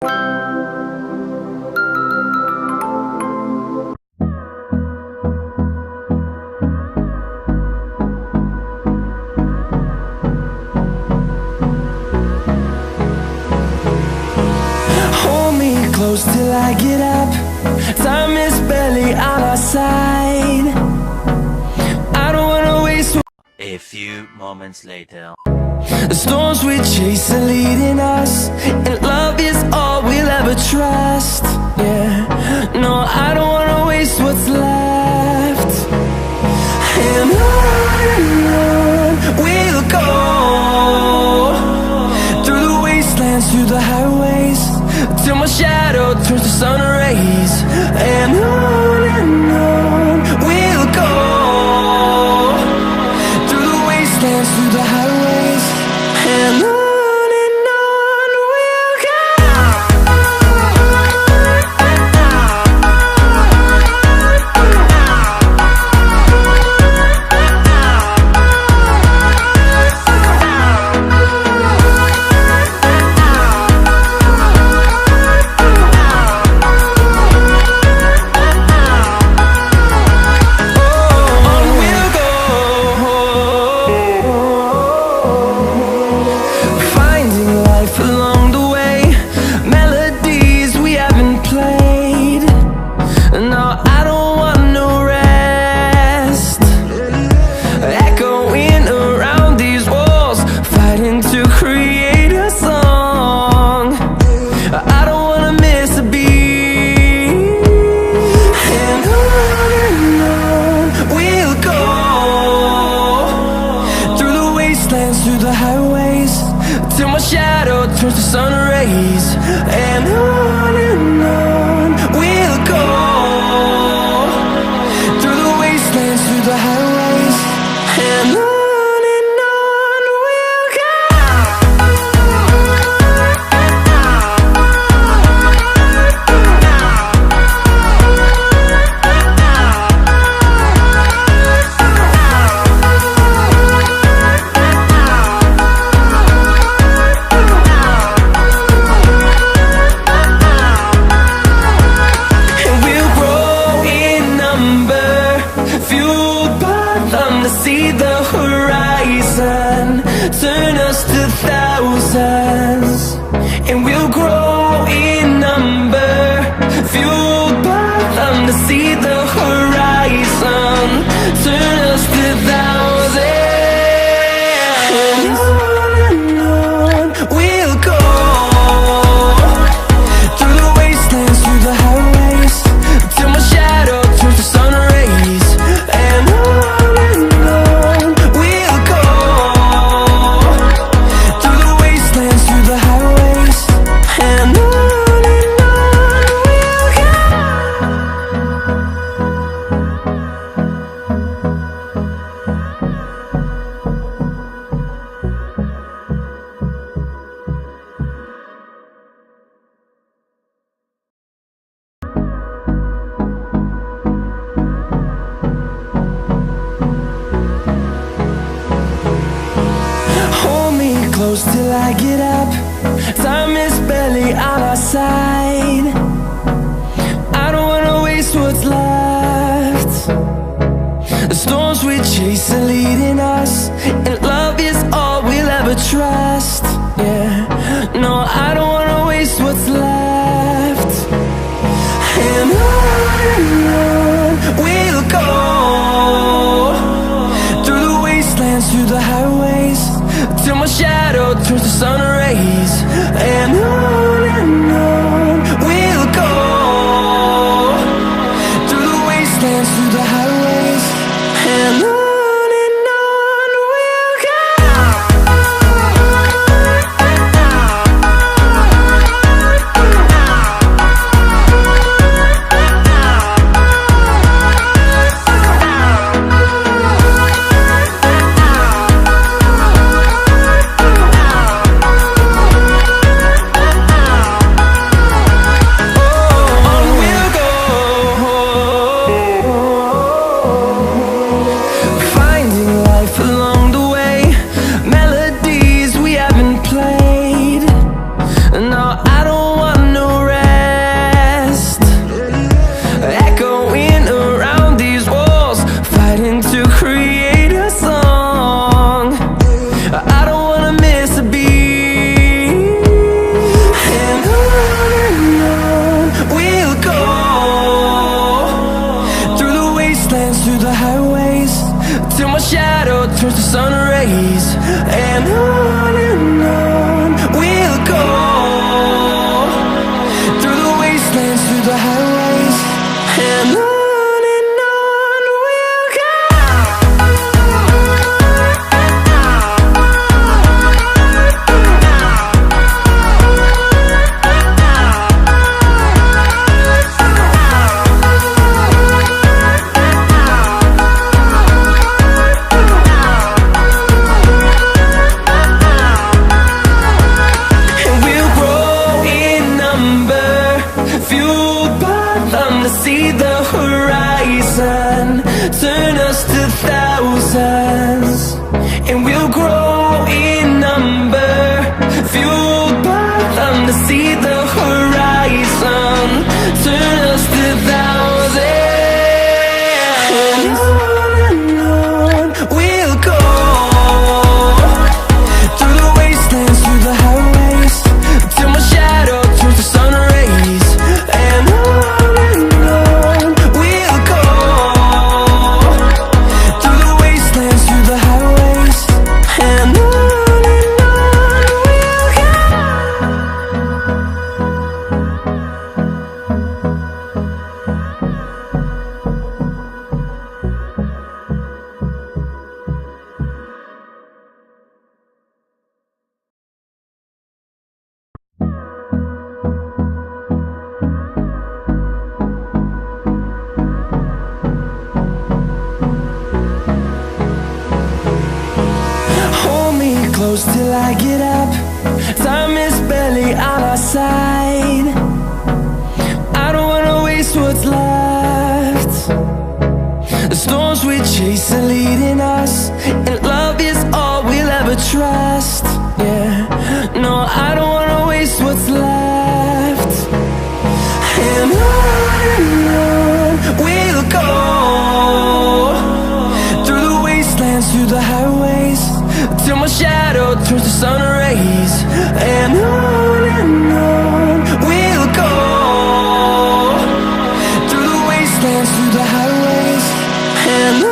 Hold me close till I get up. Time is barely on our side. I don't wanna waste. A few moments later. The storms we chase are leading us, and love is all we'll ever trust. Yeah, no, I don't wanna waste what's left. And on we'll go, through the wastelands, through the highways, till my shadow turns to sun rays. And on we'll go, through the wastelands, through the highways, and on we'll go. Through the highways, till my shadow turns to sun rays. And on we'll go, through the wastelands, through the highways, and on we'll go. See the horizon, turn us to thousands, and we'll grow in number, fueled by them. To see the horizon, turn us to thousands, and on we'll go, through the wastelands, through the highways, till my shadow turns to sun rays. And close till I get up. Time is barely on our side. I don't wanna waste what's left. The storms we chase are leading us, and love is all we'll ever trust. Yeah, no, I don't wanna waste what's left. And on we'll go, through the wastelands, through the highways, till my shadow turns to sun rays. And on we'll go, through the wastelands, through the highways, and on. fueled by them to see the horizon, turn us to thousands, and we'll grow in number. Fueled by them to see the horizon, turn us to thousands, and on we'll go, through the wastelands, through the highways, till my shadow turns to sun rays. And on we'll go, through the wastelands, through the highways, and on we'll go. Hold me close till I get up. Time is barely on our side. I don't wanna waste what's left. The storms we chase are leading us, and love is all we'll ever trust. Yeah, no, I don't wanna waste what's left. And on we'll go, through the wastelands, through the highways, till my shadow turns to sun rays. And on we'll go, through the wastelands, through the highways, and on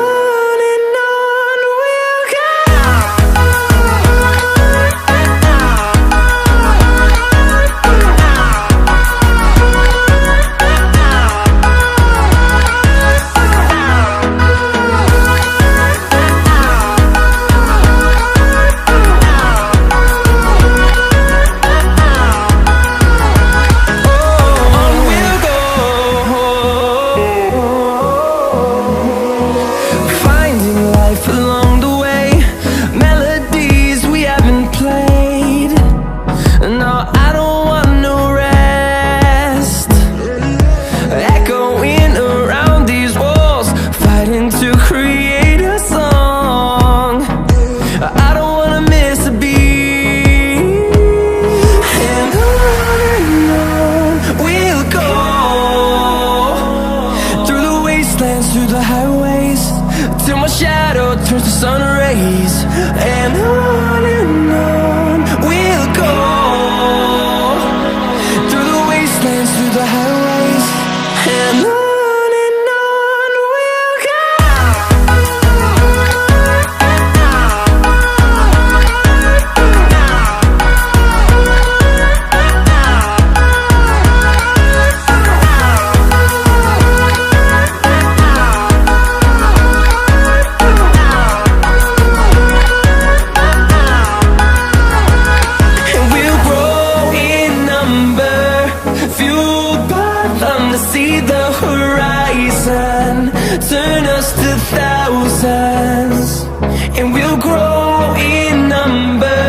we'll go. Through the highways, till my shadow turns to sun rays. And on we'll go, through the wastelands, through the highways, and on we'll go. Turn us to thousands, and we'll grow in number.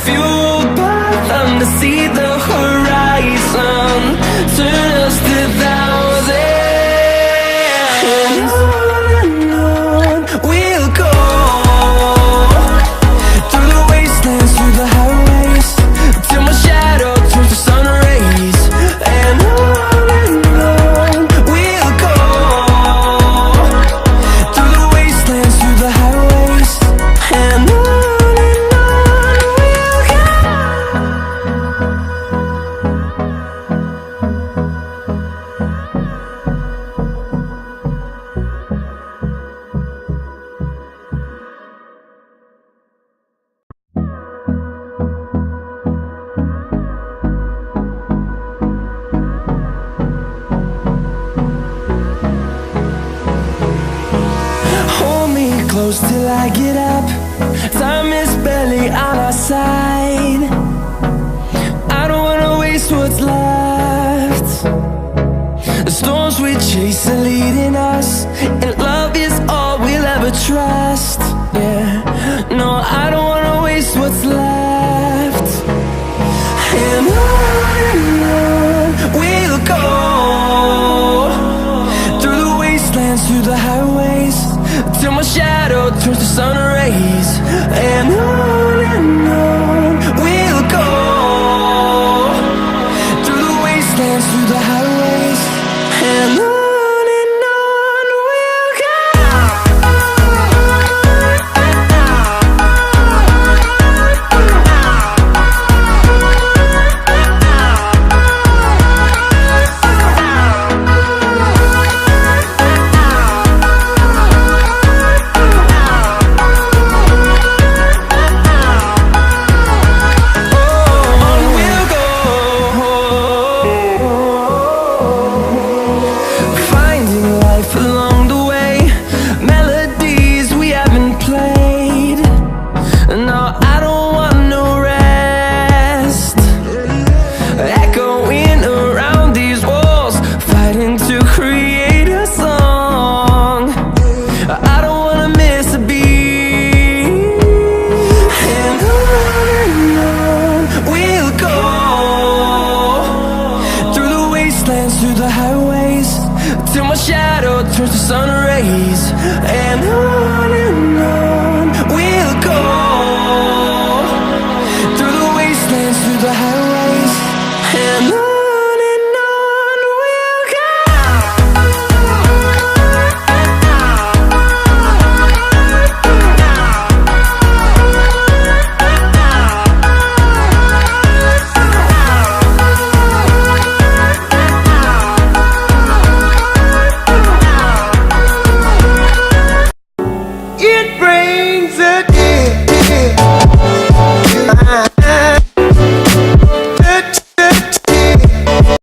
Fueled by them to see the horizon, turn us to thousands, and on we'll go, through the wastelands, through the highways, till my shadow turns to sun rays. And on we'll go, through the wastelands, through the highways, and on we'll go. Hold me close till I get up. Time is barely on our side. I don't wanna waste what's left. The storms we chase are leading us, and love is all we'll ever trust. Yeah, no, I don't wanna waste what's left. And on we'll go, wastelands, through the highways, and on we'll go. Through the highways, till my shadow turns to sun rays, and on